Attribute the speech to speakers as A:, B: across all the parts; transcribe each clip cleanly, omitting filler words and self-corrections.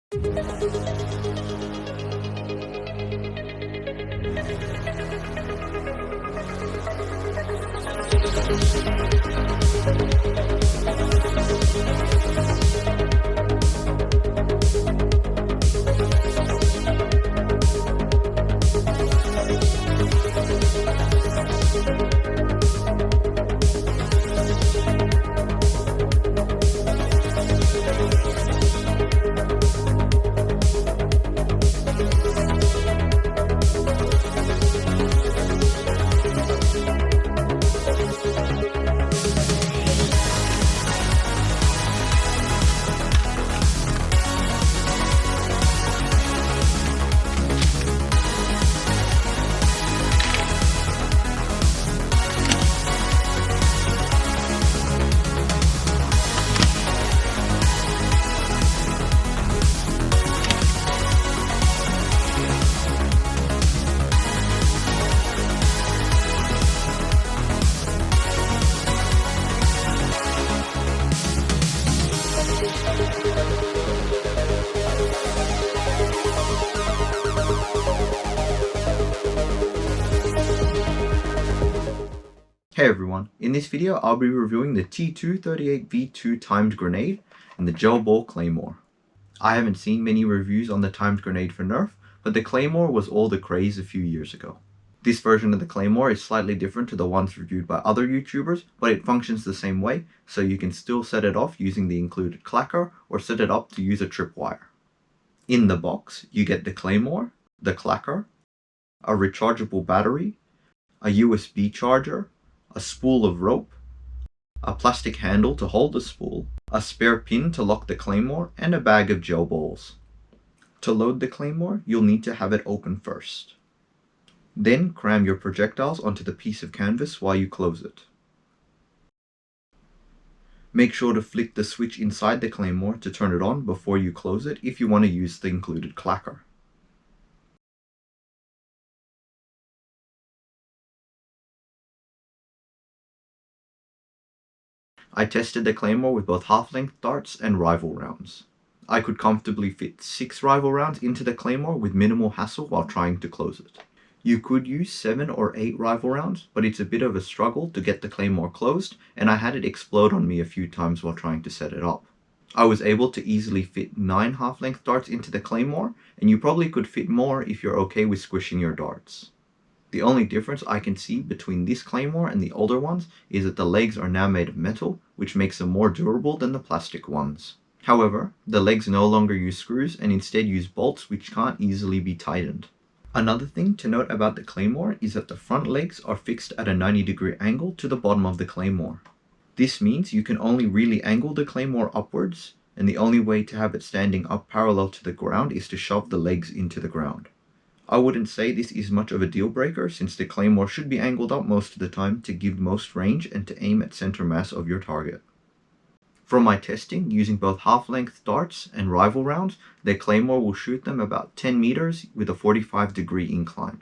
A: Hey everyone, in this video I'll be reviewing the T238 V2 Timed Grenade and the Gel Ball Claymore. I haven't seen many reviews on the Timed Grenade for Nerf, but the Claymore was all the craze a few years ago. This version of the Claymore is slightly different to the ones reviewed by other YouTubers, but it functions the same way, so you can still set it off using the included clacker or set it up to use a tripwire. In the box, you get the Claymore, the clacker, a rechargeable battery, a USB charger, a spool of rope, a plastic handle to hold the spool, a spare pin to lock the Claymore, and a bag of gel balls. To load the Claymore, you'll need to have it open first. Then cram your projectiles onto the piece of canvas while you close it. Make sure to flick the switch inside the Claymore to turn it on before you close it if you want to use the included clacker. I tested the Claymore with both half-length darts and rifle rounds. I could comfortably fit 6 rifle rounds into the Claymore with minimal hassle while trying to close it. You could use 7 or 8 rifle rounds, but it's a bit of a struggle to get the Claymore closed, and I had it explode on me a few times while trying to set it up. I was able to easily fit 9 half-length darts into the Claymore, and you probably could fit more if you're okay with squishing your darts. The only difference I can see between this Claymore and the older ones is that the legs are now made of metal, which makes them more durable than the plastic ones. However, the legs no longer use screws and instead use bolts which can't easily be tightened. Another thing to note about the Claymore is that the front legs are fixed at a 90-degree angle to the bottom of the Claymore. This means you can only really angle the Claymore upwards, and the only way to have it standing up parallel to the ground is to shove the legs into the ground. I wouldn't say this is much of a deal breaker since the Claymore should be angled up most of the time to give most range and to aim at center mass of your target. From my testing using both half-length darts and rifle rounds, the Claymore will shoot them about 10 meters with a 45-degree incline.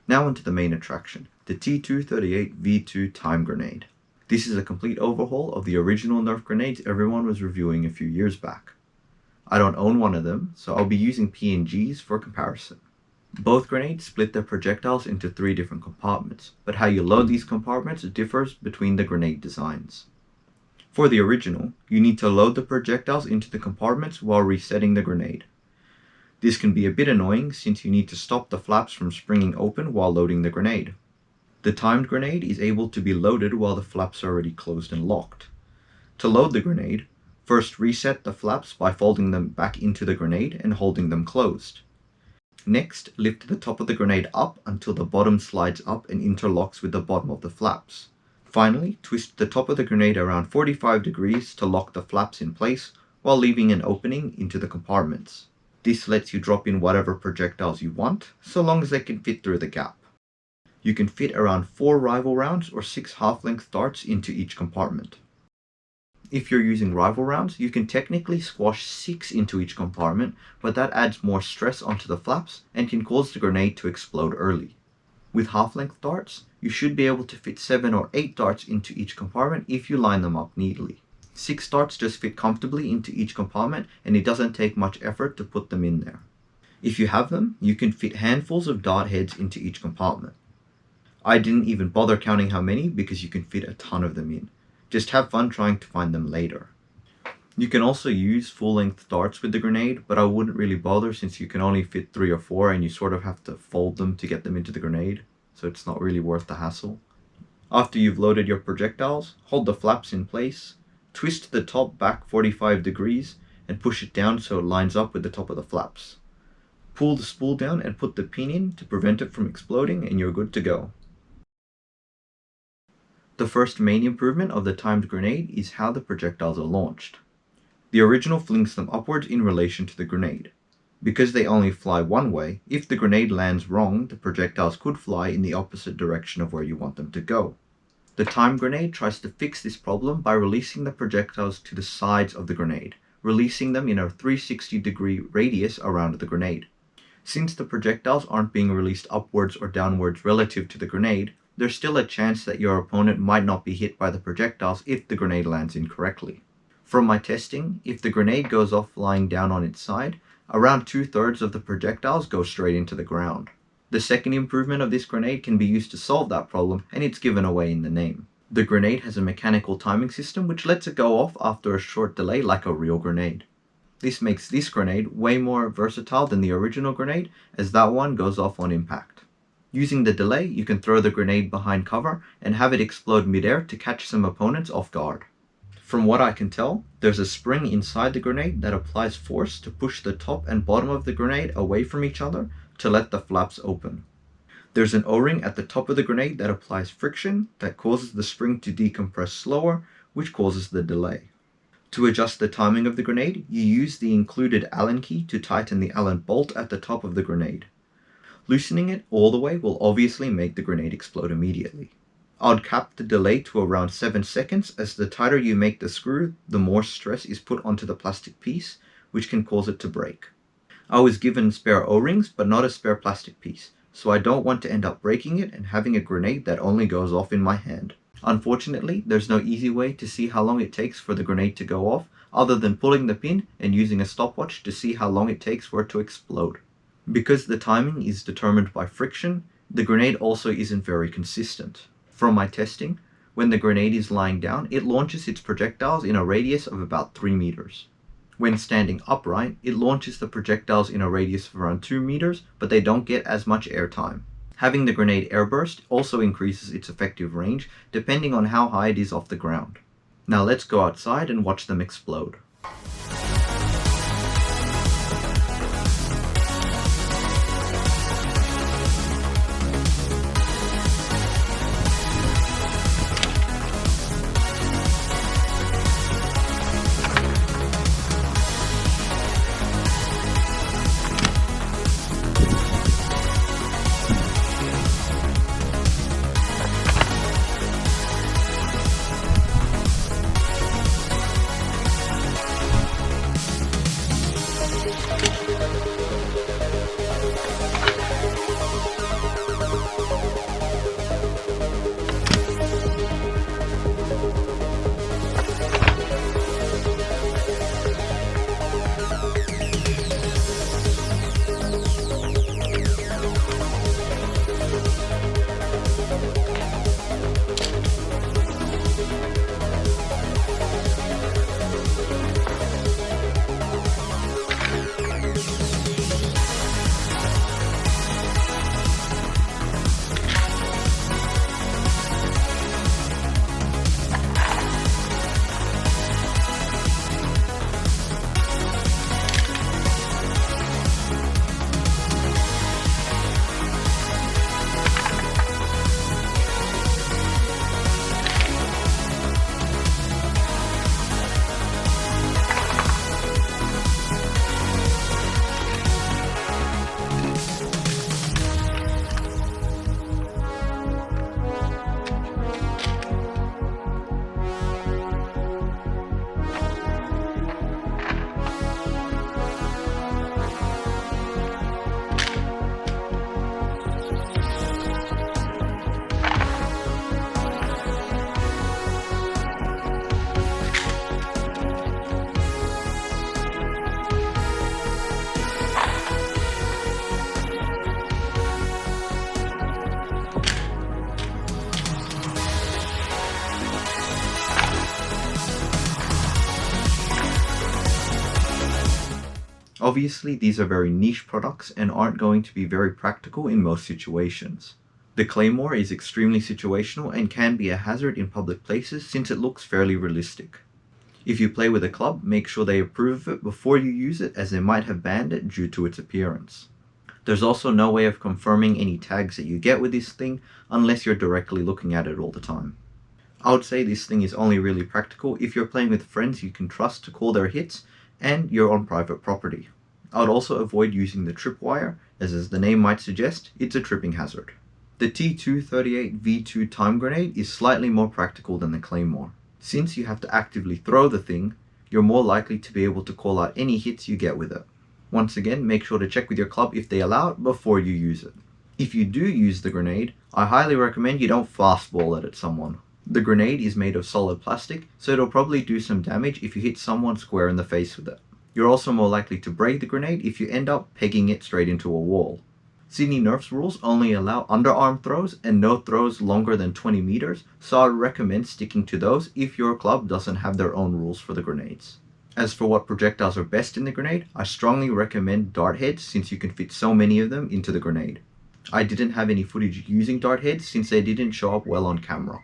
A: Now onto the main attraction, the T238 V2 Timed Grenade. This is a complete overhaul of the original Nerf grenades everyone was reviewing a few years back. I don't own one of them, so I'll be using PNGs for comparison. Both grenades split their projectiles into 3 different compartments, but how you load these compartments differs between the grenade designs. For the original, you need to load the projectiles into the compartments while resetting the grenade. This can be a bit annoying since you need to stop the flaps from springing open while loading the grenade. The timed grenade is able to be loaded while the flaps are already closed and locked. To load the grenade, first reset the flaps by folding them back into the grenade and holding them closed. Next, lift the top of the grenade up until the bottom slides up and interlocks with the bottom of the flaps. Finally, twist the top of the grenade around 45 degrees to lock the flaps in place while leaving an opening into the compartments. This lets you drop in whatever projectiles you want, so long as they can fit through the gap. You can fit around 4 rifle rounds or 6 half-length darts into each compartment. If you're using rifle rounds, you can technically squash 6 into each compartment, but that adds more stress onto the flaps and can cause the grenade to explode early. With half-length darts, you should be able to fit 7 or 8 darts into each compartment if you line them up neatly. 6 darts just fit comfortably into each compartment, and it doesn't take much effort to put them in there. If you have them, you can fit handfuls of dart heads into each compartment. I didn't even bother counting how many because you can fit a ton of them in. Just have fun trying to find them later. You can also use full-length darts with the grenade, but I wouldn't really bother since you can only fit 3 or 4 and you sort of have to fold them to get them into the grenade, so it's not really worth the hassle. After you've loaded your projectiles, hold the flaps in place, twist the top back 45 degrees, and push it down so it lines up with the top of the flaps. Pull the spool down and put the pin in to prevent it from exploding, and you're good to go. The first main improvement of the timed grenade is how the projectiles are launched. The original flings them upwards in relation to the grenade. Because they only fly one way, if the grenade lands wrong, the projectiles could fly in the opposite direction of where you want them to go. The timed grenade tries to fix this problem by releasing the projectiles to the sides of the grenade, releasing them in a 360-degree radius around the grenade. Since the projectiles aren't being released upwards or downwards relative to the grenade, there's still a chance that your opponent might not be hit by the projectiles if the grenade lands incorrectly. From my testing, if the grenade goes off lying down on its side, around 2/3 of the projectiles go straight into the ground. The second improvement of this grenade can be used to solve that problem, and it's given away in the name. The grenade has a mechanical timing system which lets it go off after a short delay like a real grenade. This makes this grenade way more versatile than the original grenade, as that one goes off on impact. Using the delay, you can throw the grenade behind cover and have it explode midair to catch some opponents off guard. From what I can tell, there's a spring inside the grenade that applies force to push the top and bottom of the grenade away from each other to let the flaps open. There's an O-ring at the top of the grenade that applies friction that causes the spring to decompress slower, which causes the delay. To adjust the timing of the grenade, you use the included Allen key to tighten the Allen bolt at the top of the grenade. Loosening it all the way will obviously make the grenade explode immediately. I'd cap the delay to around 7 seconds, as the tighter you make the screw, the more stress is put onto the plastic piece, which can cause it to break. I was given spare O-rings, but not a spare plastic piece, so I don't want to end up breaking it and having a grenade that only goes off in my hand. Unfortunately, there's no easy way to see how long it takes for the grenade to go off, other than pulling the pin and using a stopwatch to see how long it takes for it to explode. Because the timing is determined by friction, the grenade also isn't very consistent. From my testing, when the grenade is lying down, it launches its projectiles in a radius of about 3 meters. When standing upright, it launches the projectiles in a radius of around 2 meters, but they don't get as much airtime. Having the grenade airburst also increases its effective range, depending on how high it is off the ground. Now let's go outside and watch them explode. Obviously, these are very niche products and aren't going to be very practical in most situations. The Claymore is extremely situational and can be a hazard in public places since it looks fairly realistic. If you play with a club, make sure they approve of it before you use it, as they might have banned it due to its appearance. There's also no way of confirming any tags that you get with this thing unless you're directly looking at it all the time. I would say this thing is only really practical if you're playing with friends you can trust to call their hits and you're on private property. I would also avoid using the tripwire, as the name might suggest, it's a tripping hazard. The T238 V2 Timed Grenade is slightly more practical than the Claymore. Since you have to actively throw the thing, you're more likely to be able to call out any hits you get with it. Once again, make sure to check with your club if they allow it before you use it. If you do use the grenade, I highly recommend you don't fastball it at someone. The grenade is made of solid plastic, so it'll probably do some damage if you hit someone square in the face with it. You're also more likely to break the grenade if you end up pegging it straight into a wall. Sydney Nerf's rules only allow underarm throws and no throws longer than 20 meters, so I recommend sticking to those if your club doesn't have their own rules for the grenades. As for what projectiles are best in the grenade, I strongly recommend dart heads since you can fit so many of them into the grenade. I didn't have any footage using dart heads since they didn't show up well on camera.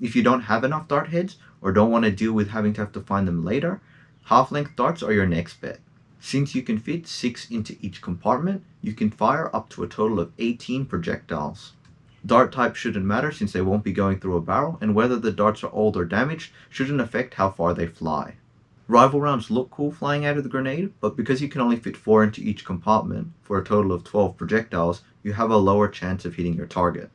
A: If you don't have enough dart heads or don't want to deal with having to find them later, half-length darts are your next bet. Since you can fit 6 into each compartment, you can fire up to a total of 18 projectiles. Dart type shouldn't matter since they won't be going through a barrel, and whether the darts are old or damaged shouldn't affect how far they fly. Rival rounds look cool flying out of the grenade, but because you can only fit 4 into each compartment, for a total of 12 projectiles, you have a lower chance of hitting your target.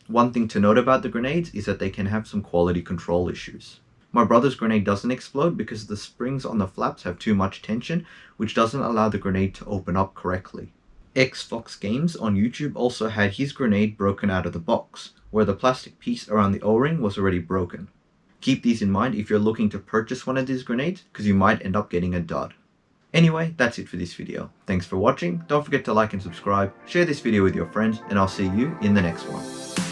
A: One thing to note about the grenades is that they can have some quality control issues. My brother's grenade doesn't explode because the springs on the flaps have too much tension, which doesn't allow the grenade to open up correctly. Xfox Games on YouTube also had his grenade broken out of the box, where the plastic piece around the O-ring was already broken. Keep these in mind if you're looking to purchase one of these grenades, because you might end up getting a dud. Anyway, that's it for this video. Thanks for watching, don't forget to like and subscribe, share this video with your friends, and I'll see you in the next one.